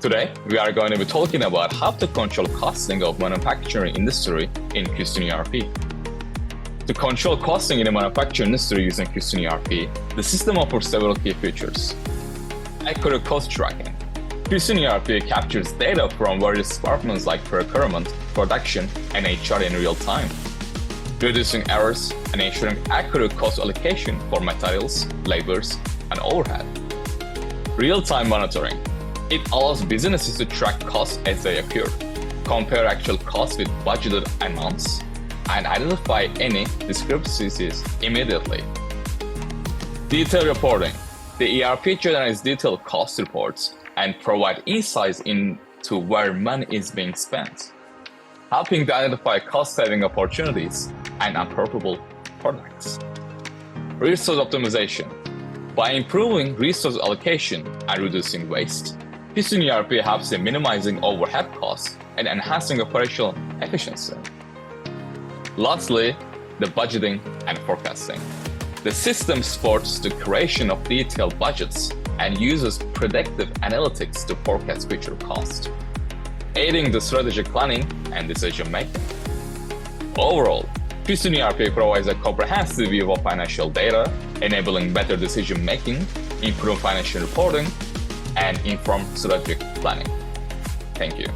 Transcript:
Today, we are going to be talking about how to control costing of manufacturing industry in Cuscen ERP. To control costing in the manufacturing industry using Cuscen ERP, the system offers several key features. Accurate cost tracking. Cuscen ERP captures data from various departments like procurement, production, and HR in real time, reducing errors and ensuring accurate cost allocation for materials, labors, and overhead. Real-time monitoring. It allows businesses to track costs as they occur, compare actual costs with budgeted amounts, and identify any discrepancies immediately. Detailed reporting. The ERP generates detailed cost reports and provide insights into where money is being spent, helping to identify cost-saving opportunities and unprofitable products. Resource optimization. By improving resource allocation and reducing waste, Cuscen ERP helps in minimizing overhead costs and enhancing operational efficiency. Lastly, the budgeting and forecasting. The system supports the creation of detailed budgets and uses predictive analytics to forecast future costs, aiding the strategic planning and decision-making. Overall, Cuscen ERP provides a comprehensive view of financial data, enabling better decision-making, improved financial reporting, and informed strategic planning. Thank you.